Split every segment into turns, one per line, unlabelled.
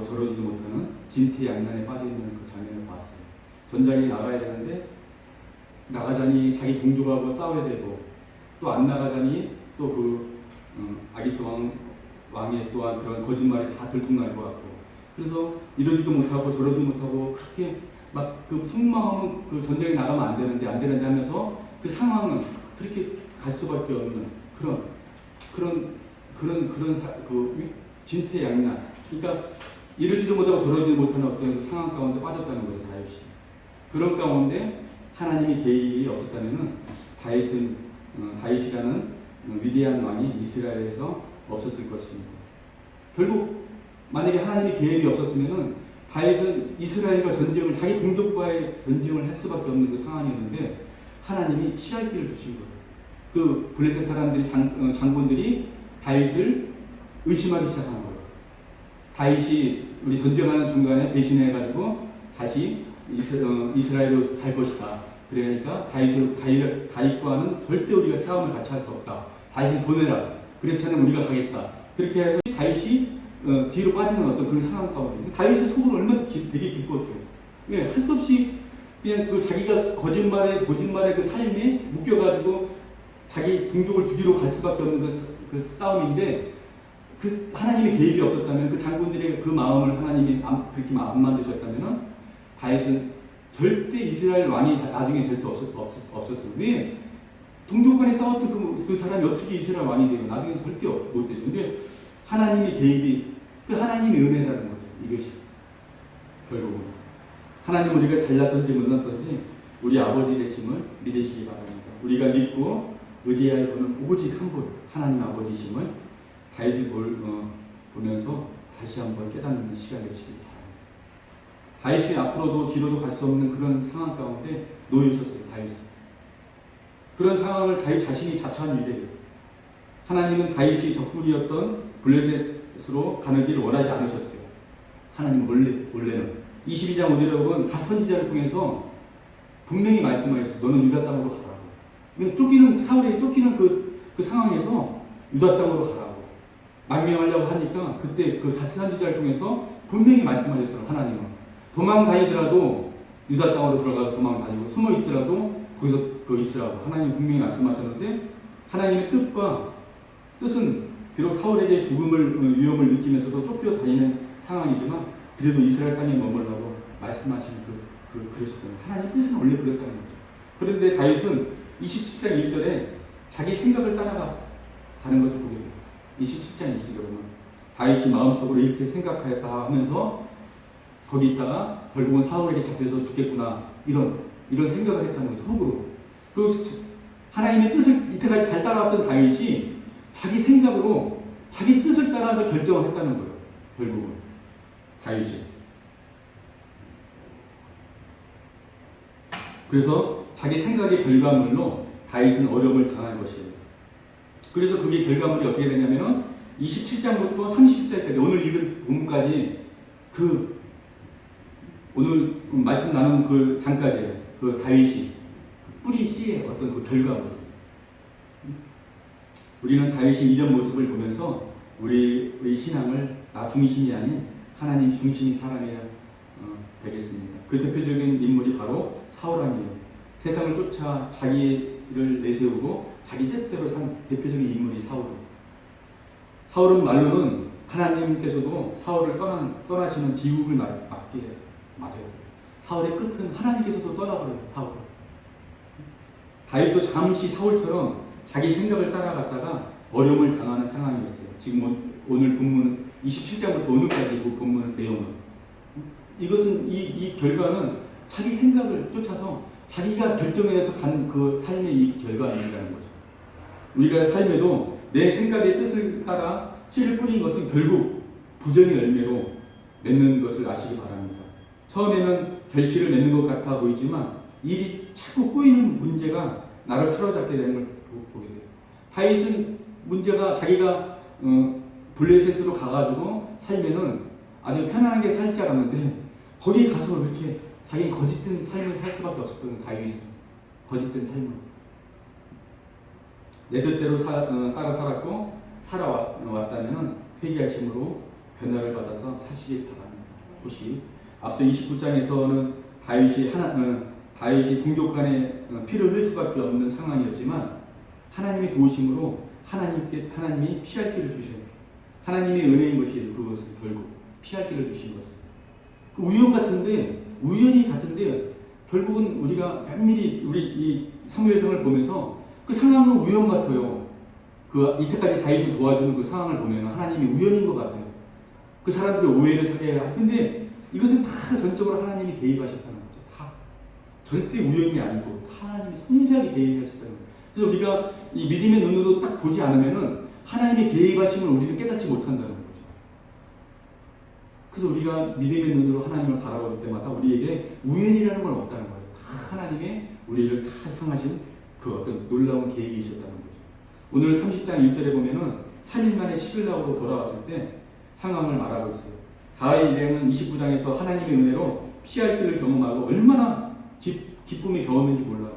저러지도 못하는 진퇴양난에 빠져있는 그 장면을 봤어요. 전장에 나가야 되는데 나가자니 자기 동족하고 싸워야 되고, 또 안 나가자니 또 그 아기스 왕의 또한 그런 거짓말에 다 들통날 것 같고, 그래서 이러지도 못하고 저러지도 못하고 그렇게 막 그 속마음은 그 전쟁에 나가면 안 되는데 하면서 그 상황은 그렇게 갈 수밖에 없는 그 진퇴양난. 그러니까 이러지도 못하고 저러지도 못하는 어떤 상황 가운데 빠졌다는 거예요, 다윗이. 그런 가운데 하나님이 개입이 없었다면은 다윗이라는 위대한 왕이 이스라엘에서 없었을 것입니다. 결국 만약에 하나님의 개입이 없었으면은 다윗은 이스라엘과 자기 동족과의 전쟁을 할 수밖에 없는 그 상황이었는데 하나님이 피할 길을 주신 거예요. 그 블레셋 사람들이 장군들이 다윗을 의심하기 시작한 거예요. 다윗이 우리 전쟁하는 중간에 배신해가지고 다시 이스라엘로 갈 것이다. 그러니까 다윗과는 절대 우리가 싸움을 같이 할 수 없다. 다윗을 보내라. 그렇지 않으면 우리가 가겠다. 그렇게 해서 다윗이 뒤로 빠지는 어떤 그 상황 가운데 다윗의 속은 얼마나 되게 깊었죠. 왜? 할 수 없이 그냥 그 자기가 거짓말에 그 삶에 묶여가지고 자기 동족을 죽이러 갈 수밖에 없는 그 싸움인데, 그 하나님의 개입이 없었다면, 그 장군들의 그 마음을 하나님이 그렇게 안 만드셨다면 다윗은 절대 이스라엘 왕이 나중에 될 수 없었던. 왜? 동족 간에 싸웠던 그 사람이 어떻게 이스라엘 왕이 되고 나중에 절대 못 되죠. 근데 하나님의 개입이, 그 하나님의 은혜라는 거죠. 이것이 결국은 하나님 우리가 잘났든지 못났든지 우리 아버지 되심을 믿으시기 바랍니다. 우리가 믿고 의지할 분은 오직 한 분, 하나님 아버지심을 다윗을 보면서 다시 한번 깨닫는 시간 되시기 바랍니다. 다윗이 앞으로도 뒤로도 갈 수 없는 그런 상황 가운데 놓여 있었어요. 다윗은 그런 상황을 다윗 자신이 자처한 일이에요. 하나님은 다윗이 적군이었던 블레셋으로 가는 길을 원하지 않으셨어요. 하나님은 원래는 22장 5절에 보면 각 선지자를 통해서 분명히 말씀하셨어요. 너는 유다 땅으로 가라고. 사울이 쫓기는 그 상황에서 유다 땅으로 가라고 망명하려고 하니까, 그때 그 각 선지자를 통해서 분명히 말씀하셨더라고요. 하나님은 도망 다니더라도 유다 땅으로 들어가서 도망 다니고, 숨어 있더라도 거기서 있으라고 하나님이 분명히 말씀하셨는데, 하나님의 뜻은 비록 사울에게 죽음을 위험을 느끼면서도 쫓겨다니는 상황이지만 그래도 이스라엘 땅에 머물라고 말씀하시는 그러셨거든요. 하나님 뜻은 원래 그랬다는 거죠. 그런데 다윗은 27장 1절에 자기 생각을 따라가는 것을 보게 돼요. 27장 20절에 보면 다윗이 마음속으로 이렇게 생각하였다 하면서 거기 있다가 결국은 사울에게 잡혀서 죽겠구나 이런 생각을 했다는 거죠. 속으로. 하나님의 뜻을 이때까지 잘 따라왔던 다윗이 자기 생각으로 자기 뜻을 따라서 결정을 했다는 거예요. 결국은 다윗이. 그래서 자기 생각의 결과물로 다윗은 어려움을 당한 것이에요. 그래서 그게 결과물이 어떻게 되냐면은 27장부터 30절까지 오늘 읽은 본문까지 오늘 말씀 나눈 그 장까지예요. 그 다윗이 뿌리 씨의 어떤 그 결과물. 우리는 다윗의 이전 모습을 보면서 우리 신앙을 나 중심이 아닌 하나님 중심이 사람이어야 되겠습니다. 그 대표적인 인물이 바로 사울왕이에요. 세상을 쫓아 자기를 내세우고 자기 뜻대로 산 대표적인 인물이 사울은 말로는 하나님께서도 사울을 떠나시는 비극을 맞게 맞아요. 사울의 끝은 하나님께서도 떠나버려요. 사울을. 다윗도 잠시 사울처럼 자기 생각을 따라갔다가 어려움을 당하는 상황이었어요. 지금 오늘 본문 27장부터 오늘까지 그 본문 내용은 이 결과는 자기 생각을 쫓아서 자기가 결정해서 간 그 삶의 이 결과입니다라는 거죠. 우리가 삶에도 내 생각의 뜻을 따라 씨를 뿌린 것은 결국 부정의 열매로 맺는 것을 아시기 바랍니다. 처음에는 결실을 맺는 것 같아 보이지만 일이 자꾸 꼬이는 문제가 나를 사로잡게 되는 걸 보게 돼요. 다윗은 문제가 자기가 블레셋으로 가가지고 살면은 아주 편안하게 살 줄 알았는데 거기 가서 이렇게 자기는 거짓된 삶을 살 수밖에 없었던 다윗은 거짓된 삶을 내 뜻대로 따라 살았고 살아왔다면은 회개하심으로 변화를 받아서 사시기 바랍니다. 소식. 앞서 29장에서는 다윗이 동족 간에 피를 흘릴 수밖에 없는 상황이었지만 하나님의 도우심으로 하나님이 피할 길을 주셔요. 하나님의 은혜인 것이 그것을 결국 피할 길을 주신 것은 그 우연히 같은데 결국은 우리가 면밀히 우리 이 사무엘상을 보면서 그 상황은 우연 같아요. 그 이때까지 다윗을 도와주는 그 상황을 보면 하나님이 우연인 것 같아요. 그 사람들의 오해를 사게 해야. 근데 이것은 다 전적으로 하나님이 개입하셨다는 거죠. 다 절대 우연이 아니고 하나님이 섬세하게 개입하셨다는 거예요. 그래서 우리가 이 믿음의 눈으로 딱 보지 않으면은 하나님의 개입하심을 우리는 깨닫지 못한다는 거죠. 그래서 우리가 믿음의 눈으로 하나님을 바라볼 때마다 우리에게 우연이라는 건 없다는 거예요. 다 하나님의 우리를 다 향하신 그 어떤 놀라운 계획이 있었다는 거죠. 오늘 30장 1절에 보면은 3일 만에 시글락으로 돌아왔을 때 상황을 말하고 있어요. 다윗 일행은 29장에서 하나님의 은혜로 피할 길을 경험하고 얼마나 기쁨의 경험인지 몰라요.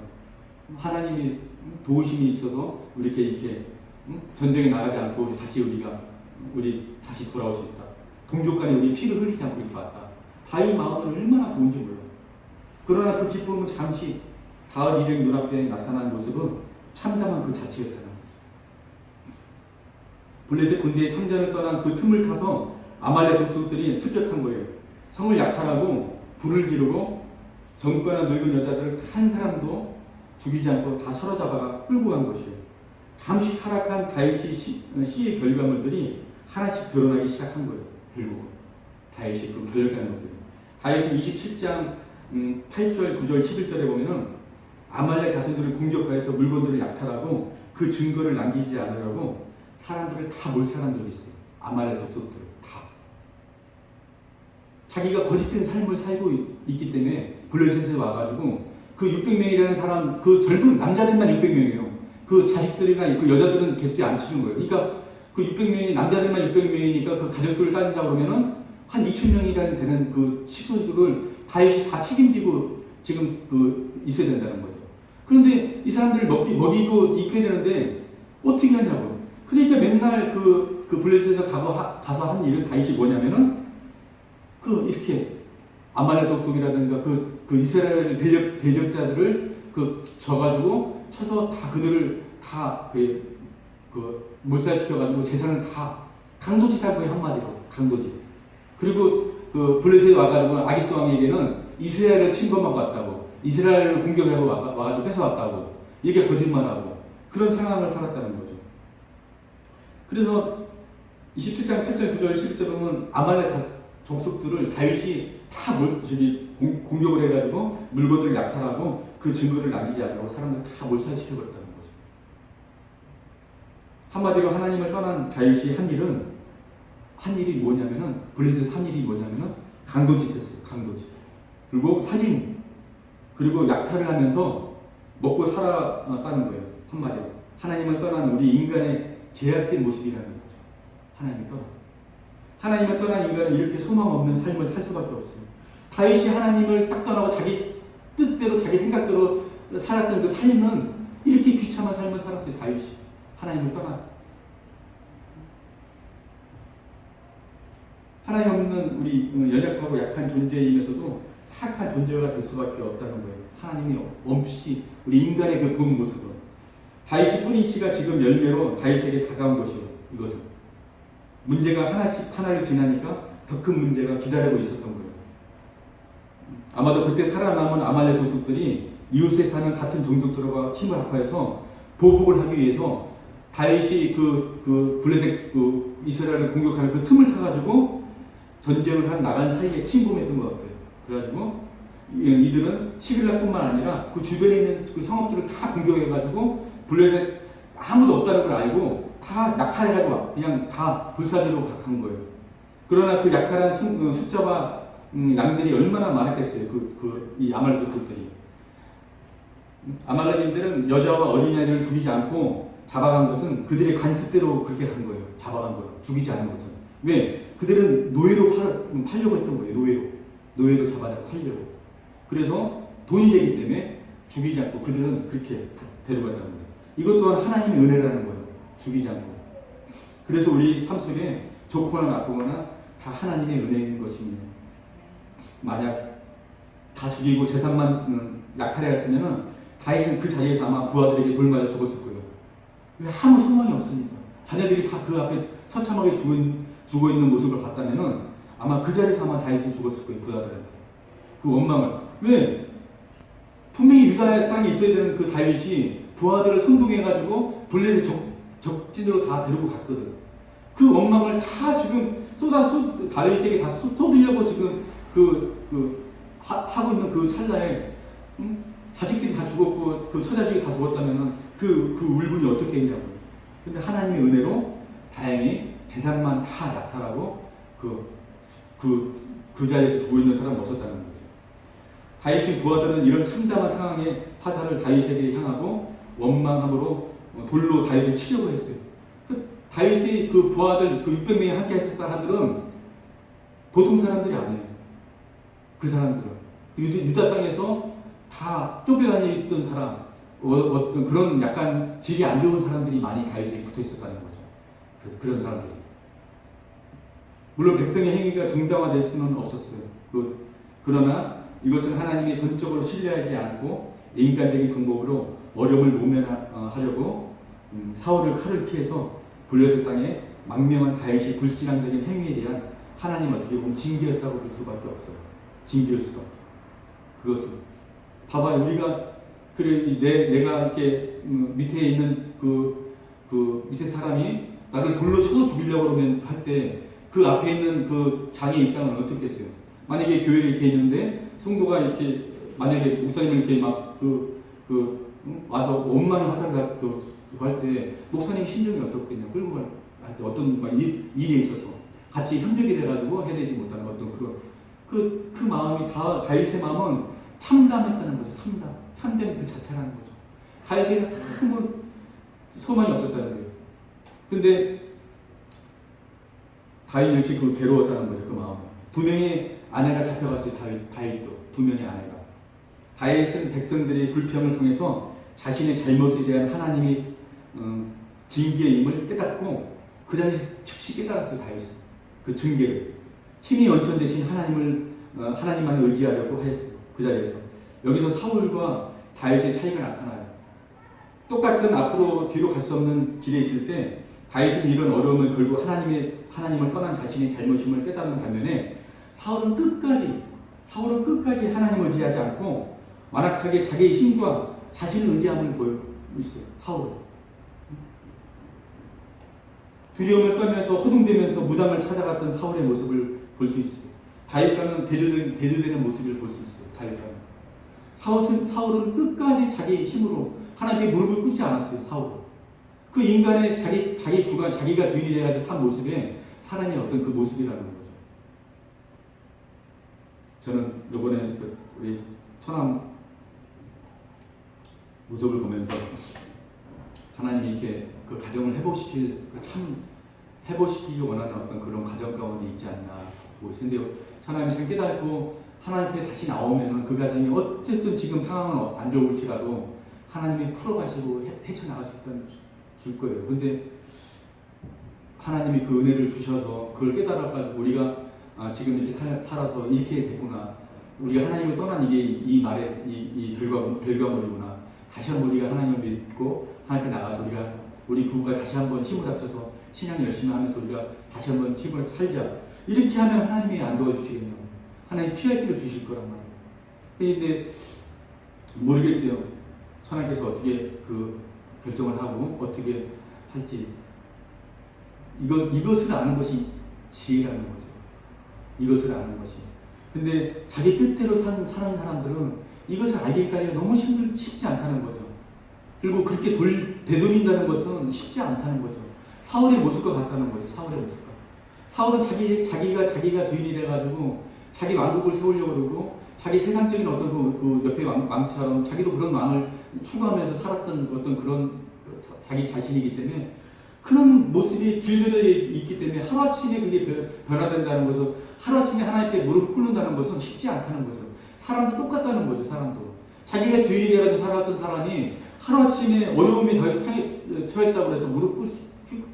하나님의 도우심이 있어서 이렇게 전쟁에 나가지 않고 우리 다시 돌아올 수 있다. 동족 간에 우리 피를 흘리지 않고 이렇게 왔다. 다윗 마음은 얼마나 좋은지 몰라요. 그러나 그 기쁨은 잠시 다윗 일행 눈앞에 나타난 모습은 참담한 그 자체였다는 거죠. 블레셋 군대의 참전을 떠난 그 틈을 타서 아말렉 족속들이 습격한 거예요. 성을 약탈하고 불을 지르고 젊거나 늙은 여자들을 한 사람도 죽이지 않고 다 사로잡아가 끌고 간 것이에요. 잠시 타락한 다윗의 시의 결과물들이 하나씩 드러나기 시작한 거예요. 결국은 다윗이 그 결과물들. 다윗은 27장 8절, 9절, 11절에 보면은 아말렉 자손들을 공격하여서 물건들을 약탈하고 그 증거를 남기지 않으려고 사람들을 다 몰살한 적이 있어요. 아말렉 족속들 다. 자기가 거짓된 삶을 살고 있기 때문에 블레셋에 와가지고 그 600명이라는 사람, 그 젊은 남자들만 600명이에요. 그 자식들이나 그 여자들은 개수에 안 치는 거예요. 그러니까 그 600명이 남자들만 600명이니까 그 가족들을 따진다 그러면은 한 2000명이라는 되는 그 식소들을 다윗이 다 책임지고 지금 있어야 된다는 거죠. 그런데 이 사람들을 먹이고 입혀야 되는데 어떻게 하냐고. 그러니까 맨날 그 블레셋에서 가서 한 일은 다윗이 뭐냐면은 이렇게 아말렉 족속이라든가 그 이스라엘 대적자들을 져가지고 쳐서 다 그들을 다 몰살시켜가지고 재산을 다 강도지 잡고요. 한마디로 강도지. 그리고 블레셋에 와가지고 아기스 왕에게는 이스라엘을 침범하고 왔다고, 이스라엘을 공격하고 와가지고 뺏어왔다고 이게 거짓말하고 그런 상황을 살았다는 거죠. 그래서 27장 8절 9절 11절은 아말렉 족속들을 다윗이 다 공격을 해가지고 물건들을 약탈하고 그 증거를 남기지 않고 사람들 다 몰살시켜버렸다는 거죠. 한마디로 하나님을 떠난 다윗이 한 일이 뭐냐면은 블레셋 한 일이 뭐냐면은 강도짓 했어요. 강도짓. 그리고 살인, 그리고 약탈을 하면서 먹고 살았다는 거예요. 한마디로 하나님을 떠난 우리 인간의 제약된 모습이라는 거죠. 하나님을 떠난 인간은 이렇게 소망 없는 삶을 살 수밖에 없어요. 다윗이 하나님을 딱 떠나고 자기 뜻대로 자기 생각대로 살았던 그 삶은 이렇게 비참한 삶을 살았어요. 다윗이 하나님을 떠나. 하나님 없는 우리 연약하고 약한 존재임에서도 사악한 존재가 될 수밖에 없다는 거예요. 하나님이 없이 우리 인간의 그 본 모습은 다윗이 뿌린 씨가 지금 열매로 다윗에게 다가온 것이요. 이것은 문제가 하나를 지나니까 더 큰 문제가 기다리고 있었던 거예요. 아마도 그때 살아남은 아말렉 족속들이 이웃에 사는 같은 종족들과 힘을 합하여서 보복을 하기 위해서 다윗이 블레셋 이스라엘을 공격하는 그 틈을 타가지고 전쟁을 나간 사이에 침범했던 것 같아요. 그래가지고 이들은 시글락뿐만 아니라 그 주변에 있는 그 성읍들을 다 공격해가지고 블레셋 아무도 없다는 걸 알고 다 약탈해가지고 그냥 다 불사지로 간 거예요. 그러나 그 약탈한 숫자와 양들이 얼마나 많았겠어요. 이 아말렉 족속들이. 아말렉인들은 여자와 어린아이를 죽이지 않고 잡아간 것은 그들의 관습대로 그렇게 간 거예요. 잡아간 거예요. 죽이지 않은 것은. 왜? 그들은 노예로 팔려고 했던 거예요. 노예로 잡아다가 팔려고. 그래서 돈이 되기 때문에 죽이지 않고 그들은 그렇게 데려갔다는 거예요. 이것 또한 하나님의 은혜라는 거예요. 죽이지 않고. 그래서 우리 삶 속에 좋거나 나쁘거나 다 하나님의 은혜인 것입니다. 만약 다 죽이고 재산만 약탈해갔으면은 다윗은 그 자리에서 아마 부하들에게 돌 맞아 죽었을 거예요. 왜 아무 소망이 없습니다. 자녀들이 다 그 앞에 처참하게 죽어 있는 모습을 봤다면은 아마 그 자리에서 아마 다윗은 죽었을 거예요. 부하들한테 그 원망을. 왜? 분명히 유다의 땅에 있어야 되는 그 다윗이 부하들을 선동해가지고 블레셋 적진으로 다 데리고 갔거든. 그 원망을 다 지금 다윗에게 다 쏟으려고 지금 하고 있는 그 찰나에, 자식들이 다 죽었고 그 처자식이 다 죽었다면은 그 울분이 어떻게 했냐고. 근데 하나님의 은혜로 다행히 재산만 다 약탈하고 그 자리에서 죽어 있는 사람이 없었다는 거죠. 다윗의 부하들은 이런 참담한 상황의 화살을 다윗에게 향하고 원망함으로 돌로 다윗을 치려고 했어요. 다윗의 그 부하들, 그 600명이 함께 했을 사람들은 보통 사람들이 아니에요. 그 사람들은 유다 땅에서 다 쫓겨다니던 사람, 어떤 그런 약간 질이 안 좋은 사람들이 많이 다윗에게 붙어 있었다는 거죠. 그런 사람들이. 물론 백성의 행위가 정당화될 수는 없었어요. 그러나 이것은 하나님이 전적으로 신뢰하지 않고 인간적인 방법으로 어려움을 모면하려고 사울을 칼을 피해서 블레셋 땅에 망명한 다윗의 불신앙적인 행위에 대한 하나님 어떻게 보면 징계였다고 볼 수밖에 없어요. 징계일 수밖에. 그것은 봐봐요. 우리가 내가 이렇게 밑에 있는 그 밑에 사람이 나를 돌로 쳐서 죽이려고 그러면 할 때 그 앞에 있는 그 장의 입장은 어떻겠어요? 만약에 교회에 이렇게 있는데 성도가 이렇게 만약에 목사님을 이렇게 막 와서 원망의 화살 갖고 할 때 목사님 심정이 어떻겠냐? 끌고 갈 때 어떤 일에 있어서 같이 협력이 돼가지고 해내지 못하는 어떤 그 마음이 다윗의 마음은 참담했다는 거죠. 참된 그 자체라는 거죠. 다윗에게는 아무 소망이 없었다는 거예요. 근데 다윗 역시 괴로웠다는 거죠. 그 마음. 2명의 아내가 잡혀갔어요. 다윗도 2명의 아내가. 다윗은 백성들의 불평을 통해서 자신의 잘못에 대한 하나님의 징계임을 깨닫고 그 자리에서 즉시 깨달았어요. 다윗은 그 징계를. 힘이 원천 대신 하나님만 의지하려고 했어요. 그 자리에서. 여기서 사울과 다윗의 차이가 나타나요. 똑같은 앞으로 뒤로 갈 수 없는 길에 있을 때 다윗은 이런 어려움을 걸고 하나님을 떠난 자신의 잘못임을 깨닫는 반면에 사울은 끝까지 하나님을 의지하지 않고 완악하게 자기의 힘과 자신의 의지함을 보이고 있어요. 사울은. 두려움을 떨면서 허둥대면서 무당을 찾아갔던 사울의 모습을 볼 수 있어요. 다윗과는 대조되는 모습을 볼 수 있어요. 다윗과는. 사울은 끝까지 자기의 힘으로 하나님께 무릎을 꿇지 않았어요. 사울은. 그 인간의 자기 주관, 자기가 주인이 돼가지고 산 모습에 사람의 어떤 그 모습이라는 거죠. 저는 이번에 우리 처남 모습을 보면서 하나님이 이렇게 그 가정을 회복시키기 원하는 어떤 그런 가정 가운데 있지 않나 보시는데요. 하나님이 잘 깨닫고 하나님 앞에 다시 나오면 그 가정이 어쨌든 지금 상황은 안 좋을지라도 하나님이 풀어가시고 헤쳐나갈 수 줄 거예요. 근데 하나님이 그 은혜를 주셔서 그걸 깨달아가지고 우리가 지금 이렇게 살아서 이렇게 됐구나. 우리가 하나님을 떠난 이게 이 말의 이 결과물이구나. 다시 한번 우리가 하나님을 믿고 하나님께 나가서 우리 부부가 다시 한번 힘을 합쳐서 신앙 열심히 하면서 우리가 다시 한번 힘을 살자. 이렇게 하면 하나님이 안 도와주시겠냐고. 하나님 피할 길을 주실 거란 말이에요. 근데 모르겠어요. 하나님께서 어떻게 결정을 하고 어떻게 할지. 이것을 아는 것이 지혜라는 거죠. 이것을 아는 것이. 근데 자기 뜻대로 사는 사람들은 이것을 알기까지가 너무 쉽지 않다는 거죠. 그리고 그렇게 되돌린다는 것은 쉽지 않다는 거죠. 사울의 모습과 같다는 거죠. 사울의 모습과. 사울은 자기가 주인이 돼가지고 자기 왕국을 세우려고 그러고 자기 세상적인 어떤 그 옆에 왕처럼 자기도 그런 왕을 추구하면서 살았던 어떤 그런 자기 자신이기 때문에 그런 모습이 길들여 있기 때문에 하루아침에 그게 변화된다는 것은 하루아침에 하나님께 무릎 꿇는다는 것은 쉽지 않다는 거죠. 사람도 똑같다는 거죠. 사람도. 자기가 주인이 되어서 살았던 사람이 하루아침에 어려움이 처했다고 해서 무릎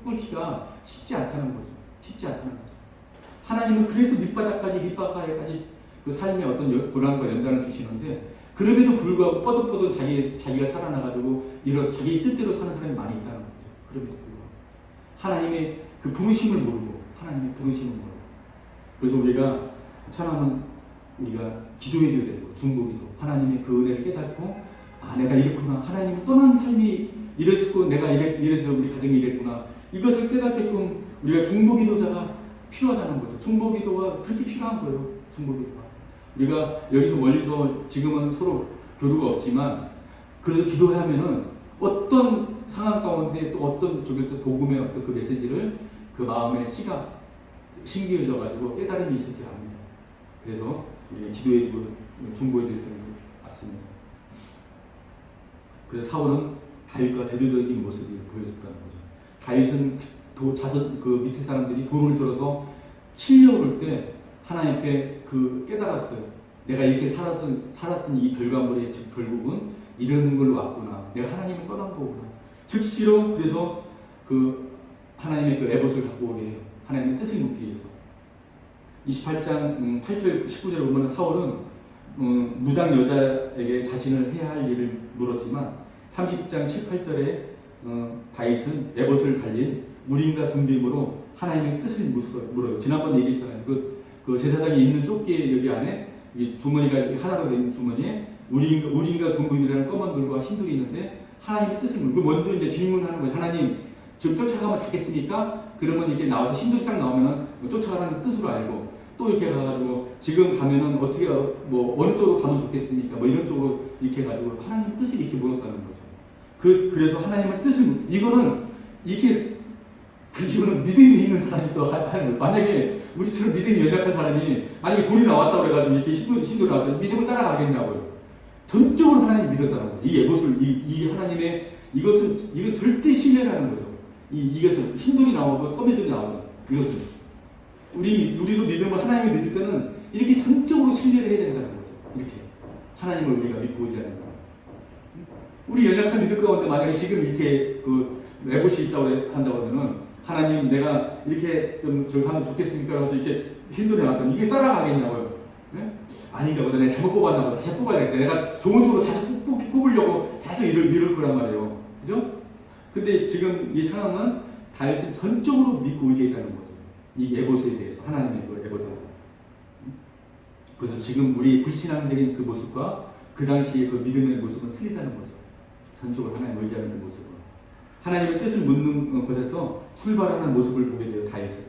꿇기가 쉽지 않다는 거죠. 쉽지 않다는 거죠. 하나님은 그래서 밑바닥까지 그 삶의 어떤 고난과 연단을 주시는데 그럼에도 불구하고 뻐득뻐득 자기가 살아나가지고 이런 자기 뜻대로 사는 사람이 많이 있다는 거죠. 그럼에도 불구하고 하나님의 그 부르심을 모르고 하나님의 부르심을 모르고 그래서 우리가 천하는 우리가 기도해줘야 되고 중보기도 하나님의 그 은혜를 깨닫고 아 내가 이랬구나 하나님을 떠난 삶이 이랬고 내가 이래서 우리 가정이 이랬구나 이것을 깨닫게끔 우리가 중보기도자가 필요하다는 거죠. 중보기도가 그렇게 필요한 거예요. 중보기도가 우리가 여기서 멀리서 지금은 서로 교류가 없지만 그래서 기도하면은 어떤 상황 가운데 또 어떤 쪽에 또 복음의 어떤 그 메시지를 그 마음에 신기해져 가지고 깨달음이 있을지 압니다. 그래서 우리가 기도해주고 중보해줘야 되는 게 맞습니다. 그래서 사울은 다윗과 대조적인 모습을 보여줬다는 거죠. 다윗은 그 밑에 사람들이 돈을 들어서 치려올 때 하나님께 그 깨달았어요. 내가 이렇게 살았던 이 결과물의 결국은 이런 걸로 왔구나. 내가 하나님을 떠난 거구나. 즉시로 그래서 그 하나님의 그 에봇을 갖고 오게 해요. 하나님의 뜻을 묻기 위해서. 28장 8절 19절에 보면 사울은 무당 여자에게 자신을 해야 할 일을 물었지만 30장 7, 8절에 다윗은 에봇을 달린 우림과 둠빔으로 하나님의 뜻을 물어요. 지난번 얘기했잖아요. 그 제사장이 입는 조끼 여기 안에 이 주머니가 하나로 된 주머니에 우림과 둠빔이라는 검은 돌과 흰돌이 있는데 하나님의 뜻을 물고 먼저 이제 질문하는 거예요. 하나님 지금 쫓아가면 잡겠습니까? 그러면 이렇게 나와서 흰돌이 딱 나오면은 어쩌라는 뜻으로 알고 또 이렇게 가가지고 지금 가면은 어떻게 뭐 어느 쪽으로 가면 좋겠습니까? 뭐 이런 쪽으로 이렇게 해가지고 하나님 뜻을 이렇게 물었다는 거죠. 그래서 하나님의 뜻을 이거는 믿음이 있는 사람이 또 하는 거예요. 만약에 우리처럼 믿음이 연약한 사람이 만약에 돌이 나왔다고 그래가지고 이렇게 흰돌이 나와서 믿음을 따라가겠냐고요. 전적으로 하나님 믿었다는 거예요. 이 에봇을 이 하나님의 이건 절대 신뢰라는 거죠. 이것은 흰돌이 나오고 검은 돌이 나오고 이것은 우리도 믿음을 하나님을 믿을 때는 이렇게 전적으로 신뢰를 해야 된다는 거죠. 이렇게 하나님을 우리가 믿고 오지 않는 거. 우리 연약한 믿음 가운데 만약에 지금 이렇게 그 에봇이 있다고 한다고 하면은 하나님 내가 이렇게 좀 저기 하면 좋겠습니까? 그래서 이렇게 흰돌이 나왔다면 이게 따라가겠냐고요. 네? 아닌가 보다. 내가 잘못 뽑았나 보다. 다시 뽑아야겠다. 내가 좋은 쪽으로 다시 뽑으려고 계속 이럴 거란 말이에요. 그죠? 근데 지금 이 상황은 다윗은 전적으로 믿고 의지했다는 거죠. 이 에봇에 대해서 하나님의 그 에봇에. 그래서 지금 우리 불신앙적인 그 모습과 그 당시의 그 믿음의 모습은 틀리다는 거죠. 전적으로 하나님 의지하는 그 모습은. 하나님의 뜻을 묻는 것에서 출발하는 모습을 보게 돼요. 다윗은.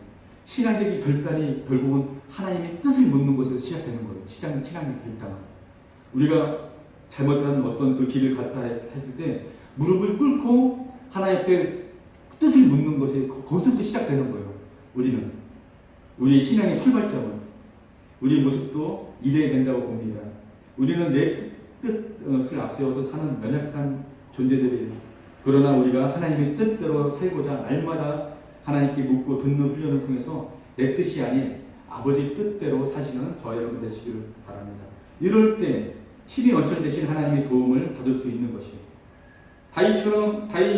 신앙적인 결단이 결국은 하나님의 뜻을 묻는 것에서 시작되는 거예요. 신앙의 결단. 우리가 잘못한 어떤 그 길을 갔다 했을 때 무릎을 꿇고 하나님께 뜻을 묻는 것이 거기서부터 시작되는 거예요. 우리의 신앙의 출발점은 우리의 모습도 이래야 된다고 봅니다. 우리는 내 뜻을 앞세워서 사는 연약한 존재들이에요. 그러나 우리가 하나님의 뜻대로 살고자 날마다 하나님께 묻고 듣는 훈련을 통해서 내 뜻이 아닌 아버지 뜻대로 사시는 저와 여러분 되시기를 바랍니다. 이럴 때 힘이 원천 되신 하나님의 도움을 받을 수 있는 것이에요. 다윗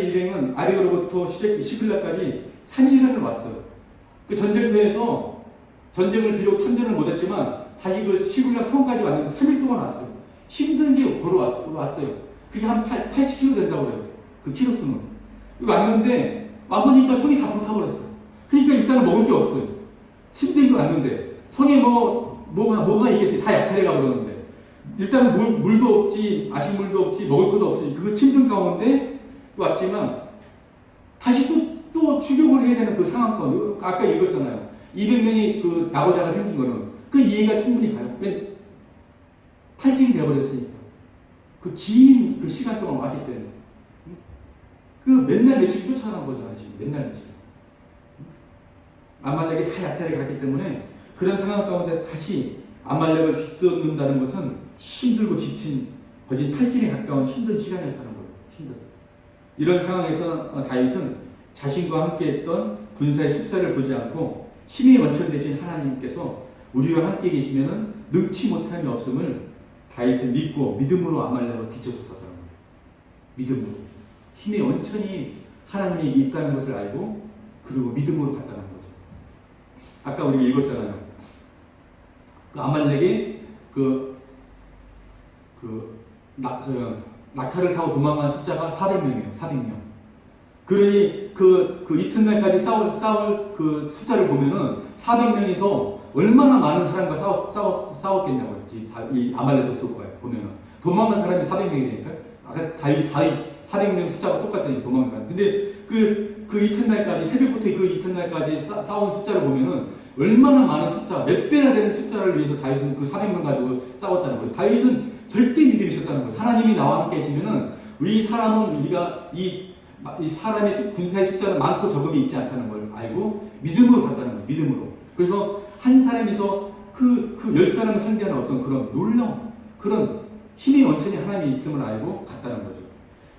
일행은 아비가로부터 시클락까지 3일간을 왔어요. 그 전쟁터에서 전쟁을 비록 참전을 못했지만 사실 그 시클락 성까지 왔는데 3일 동안 왔어요. 힘들게 걸어왔어요. 그게 한 80km 된다고 그래요. 그 키로수는. 왔는데 와보니까 성이 다 불타버렸어요. 그러니까 일단은 먹을 게 없어요. 힘들게 왔는데 성에 뭐가 있겠어요. 다 약탈해가 버렸는데 일단은 물도 없지, 마실 물도 없지, 먹을 것도 없이 그 힘든 가운데 왔지만 다시 또 추격을 해야 되는 그 상황 가운데 아까 읽었잖아요. 200명이 그 나고자가 생긴 거는 그 이해가 충분히 가요. 왜? 탈진이 되어버렸으니까. 그 긴 그 시간 동안 왔기 때문에. 그 맨날 며칠 쫓아간 거잖아요. 지금 맨날 며칠. 아말렉이 다 약탈해 갔기 때문에 그런 상황 가운데 다시 아말렉을 뒤쫓는다는 것은 힘들고 지친 거진 탈진에 가까운 힘든 시간이었다는 거예요. 이런 상황에서 다윗은 자신과 함께했던 군사의 숫자를 보지 않고 힘이 원천 되신 하나님께서 우리와 함께 계시면 능치 못함이 없음을 다윗은 믿고 믿음으로 아말렉을 뒤쫓았다는 거예요. 믿음으로. 힘의 원천이 하나님이 있다는 것을 알고 그리고 믿음으로 갔다는 거죠. 아까 우리가 읽었잖아요. 그 아말렉의 그 낙타를 타고 도망간 숫자가 400명이에요. 400명. 그러니 그 이튿날까지 싸울 그 숫자를 보면은 400명이서 얼마나 많은 사람과 싸웠겠냐고요. 이 아말렉 족속과 보면은 도망간 사람이 400명이니까 아까 다윗 400명 숫자가 똑같다니 도망간. 근데 그 이튿날까지 새벽부터 그 이튿날까지 싸운 숫자를 보면은 얼마나 많은 숫자, 몇 배나 되는 숫자를 위해서 다윗은 그 400명 가지고 싸웠다는 거예요. 다윗은 절대 믿음이 있었다는 거예요. 하나님이 나와 함께 계시면은 우리 사람은 우리가 이 사람의 군사의 숫자는 많고 적음이 있지 않다는 걸 알고 믿음으로 갔다는 거예요. 믿음으로. 그래서 한 사람에서 그 10사람을 상대하는 어떤 그런 놀라운 그런 힘의 원천이 하나님이 있음을 알고 갔다는 거죠.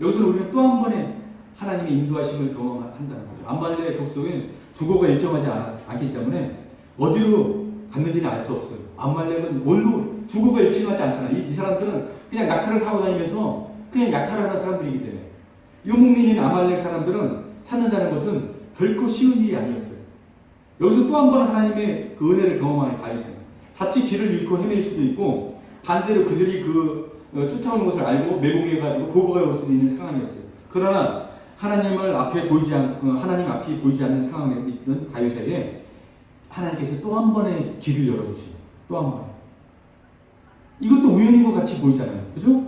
여기서는 우리는 또 한 번의 하나님의 인도하심을 경험한다는 거죠. 아말렉 족속은 주거가 일정하지 않기 때문에 어디로 갔는지는 알 수 없어요. 아말렉은 뭘로 주거가 일정하지 않잖아요. 이 사람들은 그냥 낙타를 타고 다니면서 그냥 약탈하는 사람들이기 때문에 유목민인 아말렉 사람들은 찾는다는 것은 결코 쉬운 일이 아니었어요. 여기서 또 한 번 하나님의 그 은혜를 경험하는 다윗은 자칫 길을 잃고 헤맬 수도 있고 반대로 그들이 쫓아오는 것을 알고 매복해가지고 보고가 올 수도 있는 상황이었어요. 그러나 하나님 앞이 보이지 않는 상황에 있던 다윗에게 하나님께서 또 한 번의 길을 열어주시고 또 한 번. 이것도 우연인 것 같이 보이잖아요. 그죠?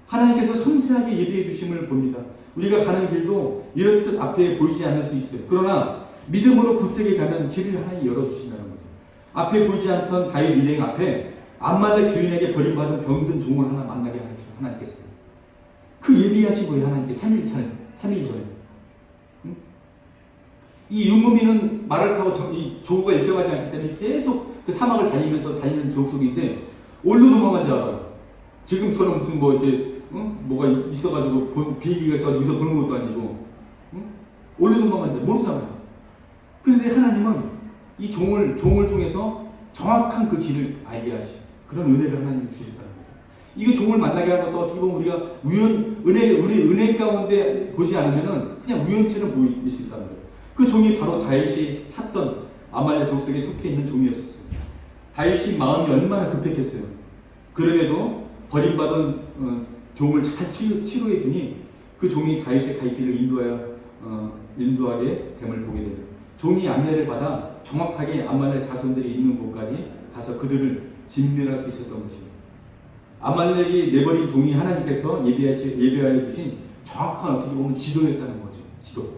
하나님께서 섬세하게 예비해 주심을 봅니다. 우리가 가는 길도 이렇듯 앞에 보이지 않을 수 있어요. 그러나 믿음으로 굳세게 가면 길을 하나님 열어주신다는 거죠. 앞에 보이지 않던 다윗 일행 앞에 아말렉 주인에게 버림받은 병든 종을 하나 만나게 하셨어요. 하나님께서. 그 예비하시고요. 하나님께 3일 전에. 응? 이 유무민은 말을 타고 이 조구가 일정하지 않기 때문에 계속 그 사막을 다니는 족속인데 어디로 도망간 줄 알아요? 지금처럼 무슨 뭐가 있어가지고 비행기가 있어 여기서 보는 것도 아니고 어디로 도망간 줄 모르잖아요. 그런데 하나님은 이 종을 통해서 정확한 그 길을 알게 하시고 그런 은혜를 하나님이 주셨다는 거죠. 이거 종을 만나게 하는 것도 어떻게 보면 우리가 우리 은혜 가운데 보지 않으면은 그냥 우연처럼 보일 수 있다는 거예요. 그 종이 바로 다윗이 찾던 아말렉 족속에 속해 있는 종이었었어요. 다윗이 마음이 얼마나 급했겠어요. 그럼에도 버림받은 종을 잘 치료해 주니 그 종이 다윗의 갈 길을 인도하게 됨을 보게 됩니다. 종이 안내를 받아 정확하게 아말렉 자손들이 있는 곳까지 가서 그들을 진멸할 수 있었던 것입니다. 아말렉이 내버린 종이 하나님께서 예비하여 주신 정확한 어떻게 보면 지도였다는 거죠. 지도.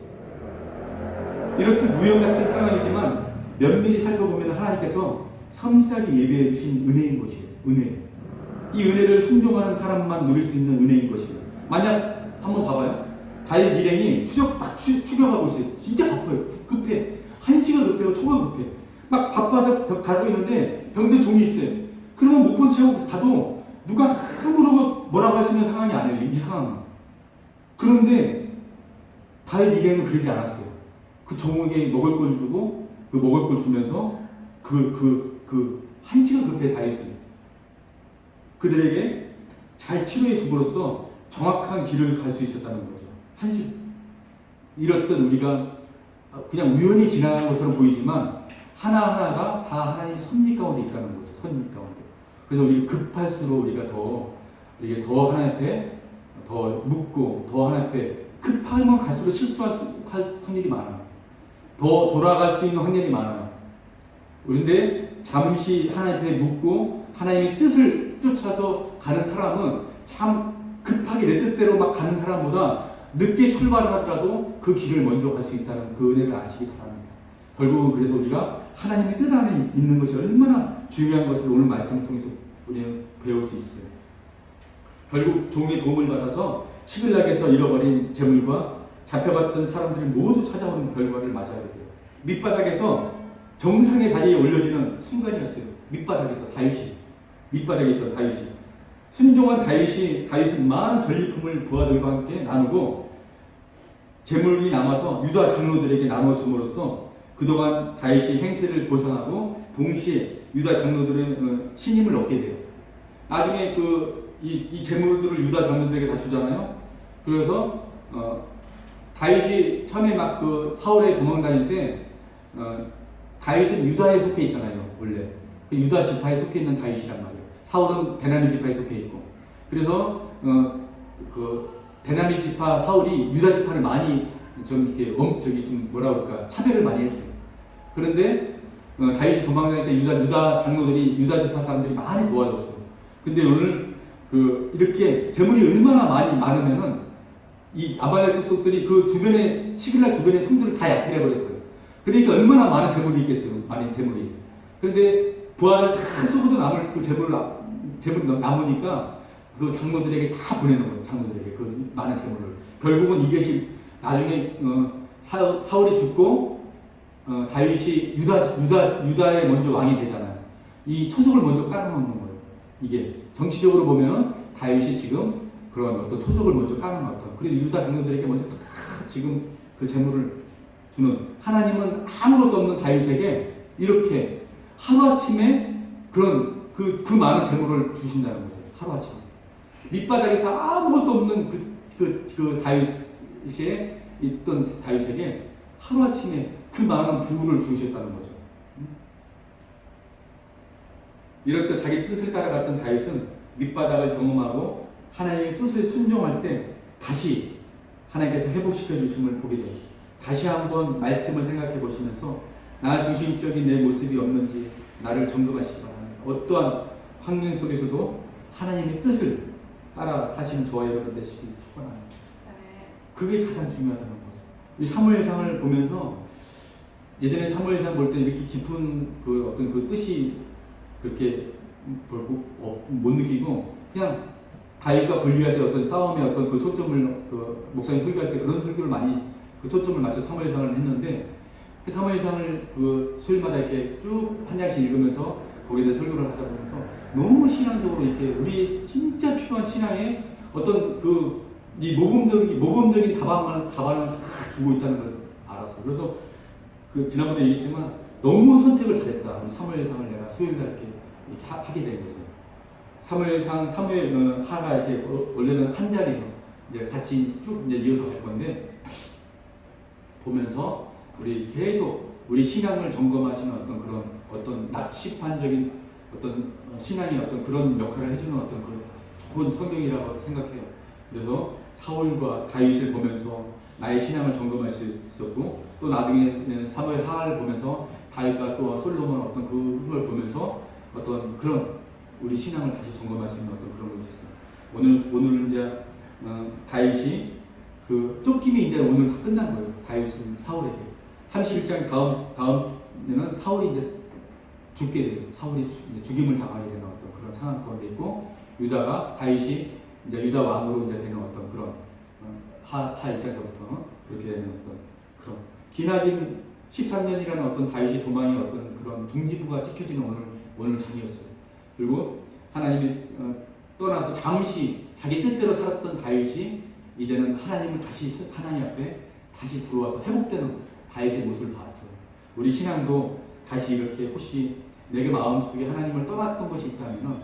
이렇게 우연 같은 상황이지만 면밀히 살펴보면 하나님께서 섬세하게 예비해 주신 은혜인 것이에요. 은혜. 이 은혜를 순종하는 사람만 누릴 수 있는 은혜인 것이에요. 만약 한번 봐봐요. 다윗 일행이 추격하고 있어요. 진짜 바빠요. 급해. 1시가 급해요. 초가 급해. 막 바빠서 가고 있는데 병든 종이 있어요. 그러면 못 본 채 가도 누가 함부로 뭐라고 할 수 있는 상황이 아니에요. 이 상황은. 그런데 다윗 일행은 그러지 않았어요. 그 종에게 먹을 걸 주고 그 먹을 걸 주면서 1시가 급해 다윗은. 그들에게 잘 치료해 줌으로써 정확한 길을 갈 수 있었다는 거죠. 1시. 이렇듯 우리가 그냥 우연히 지나간 것처럼 보이지만 하나하나가 다 하나님의 섭리 가운데 있다는 거죠. 섭리 가운데. 그래서 우리 급할수록 우리가 더 하나님 앞에 더 묻고 더 하나님 앞에 급하면 갈수록 실수할 확률이 많아요. 더 돌아갈 수 있는 확률이 많아요. 그런데 잠시 하나님 앞에 묻고 하나님의 뜻을 쫓아서 가는 사람은 참 급하게 내 뜻대로 막 가는 사람보다 늦게 출발을 하더라도 그 길을 먼저 갈 수 있다는 그 은혜를 아시기 바랍니다. 결국은 그래서 우리가 하나님의 뜻 안에 있는 것이 얼마나 중요한 것을 오늘 말씀을 통해서 우리는 배울 수 있어요. 결국 종의 도움을 받아서 시글락에서 잃어버린 재물과 잡혀갔던 사람들이 모두 찾아오는 결과를 맞아야 돼요. 밑바닥에서 정상의 다리에 올려지는 순간이었어요. 밑바닥에 있던 다윗이. 순종한 다윗은 많은 전리품을 부하들과 함께 나누고 재물이 남아서 유다 장로들에게 나누어 줌으로써 그동안 다윗이 행세를 보상하고 동시에 유다 장로들의 신임을 얻게 돼요. 나중에 이 재물들을 유다 장로들에게 다 주잖아요. 그래서 다윗이 처음에 막 사울에 도망다닐 때 다윗은 유다에 속해 있잖아요. 원래 유다 지파에 속해 있는 다윗이란 말이에요. 사울은 베냐민 지파에 속해 있고, 그래서 그 베냐민 지파 사울이 유다 지파를 많이 좀 이렇게 저기 좀 뭐라 그럴까 차별을 많이 했어요. 그런데 다윗이 도망갈 때 유다 장로들이 유다 지파 사람들이 많이 도와줬어요. 근데 오늘 이렇게 재물이 얼마나 많으면은 이 아말렉 족속들이 그 주변에 시글락 주변의 성들을 다 약탈해 버렸어요. 그러니까 얼마나 많은 재물이 있겠어요. 많은 재물이. 그런데 부하를 다 쏘고도 남을 그 재물이 남으니까 그 장로들에게 다 보내는 거예요. 장로들에게 그 많은 재물을. 결국은 이게 나중에 사울이 죽고 다윗이 유다에 먼저 왕이 되잖아요. 이 토속을 먼저 깔아놓는 거예요. 이게 정치적으로 보면은 다윗이 지금 그런 어떤 토속을 먼저 깔아놨다. 그래서 유다 장로들에게 먼저 지금 그 재물을 주는, 하나님은 아무것도 없는 다윗에게 이렇게 하루아침에 그런 그 많은 재물을 주신다는 거죠. 하루아침에. 밑바닥에서 아무것도 없는 그 다윗에 있던 다윗에게 하루아침에 그 많은 부를 주셨다는 거죠. 이럴 때 자기 뜻을 따라갔던 다윗은 밑바닥을 경험하고 하나님의 뜻을 순종할 때 다시 하나님께서 회복시켜 주심을 보게 돼요. 다시 한번 말씀을 생각해 보시면서 나 중심적인 내 모습이 없는지 나를 점검하시기 바랍니다. 어떠한 환경 속에서도 하나님의 뜻을 따라 사시는 저와 여러분 되시길 축원합니다. 그게 가장 중요하다는 거죠. 이 사무엘상을 보면서 예전에 사무엘상 볼 때 이렇게 깊은 그 어떤 그 뜻이 그렇게 못 느끼고 그냥 다윗과 골리앗의 어떤 싸움의 어떤 그 초점을 그 목사님 설교할 때 그런 설교를 많이 그 초점을 맞춰 사무엘상을 했는데, 그 사무엘상을 그 수요일마다 이렇게 쭉 한 장씩 읽으면서 거기에 대해 설교를 하다 보면서 너무 신앙적으로 이렇게 우리 진짜 필요한 신앙에 어떤 이 모범적인 답안을 다 주고 있다는 걸 알았어요. 그래서 지난번에 얘기했지만 너무 선택을 잘했다. 사무엘상을 내가 수요일날 이렇게 하게 된 거죠. 사무엘상, 하가 이렇게 원래는 한 자리로 이제 같이 쭉 이제 이어서 갈 건데, 보면서 우리 계속 우리 신앙을 점검하시는 어떤 납치판적인 어떤 신앙의 어떤 그런 역할을 해주는 어떤 그런 좋은 성경이라고 생각해요. 그래서 사울과 다윗을 보면서 나의 신앙을 점검할 수 있었고, 또 나중에 사무엘 하를 보면서 다윗과 또 솔로몬 어떤 그걸 보면서 어떤 그런 우리 신앙을 다시 점검할 수 있는 어떤 그런 것이 있어요. 오늘 이제 다윗이 그 쫓김이 이제 오늘 다 끝난 거예요. 다윗은 사울에게 31장 다음에는 사울이 이제 죽게 돼요. 사울이 이제 죽임을 당하게 되는 어떤 그런 상황 가운데 있고, 다윗이 이제 유다 왕으로 이제 되는 어떤 그런 하 1장서부터 그렇게 되는 어떤 그런 기나긴 13년이라는 어떤 다윗이 도망의 어떤 그런 종지부가 찍혀지는 오늘 장이었어요. 그리고 하나님이 떠나서 잠시 자기 뜻대로 살았던 다윗이 이제는 하나님을 다시 하나님 앞에 다시 들어와서 회복되는 다윗의 모습을 봤어요. 우리 신앙도 다시 이렇게 혹시 내게 마음속에 하나님을 떠났던 것이 있다면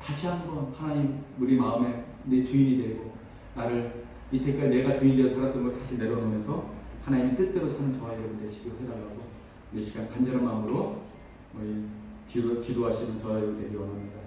다시 한번 하나님 우리 마음에 내 주인이 되고 나를 이때까지 내가 주인 되어 살았던 걸 다시 내려놓으면서 하나님의 뜻대로 사는 저와 여러분 되시길 해달라고 이 시간 간절한 마음으로 우리 기도하시는 저와 여러분 되기 원합니다.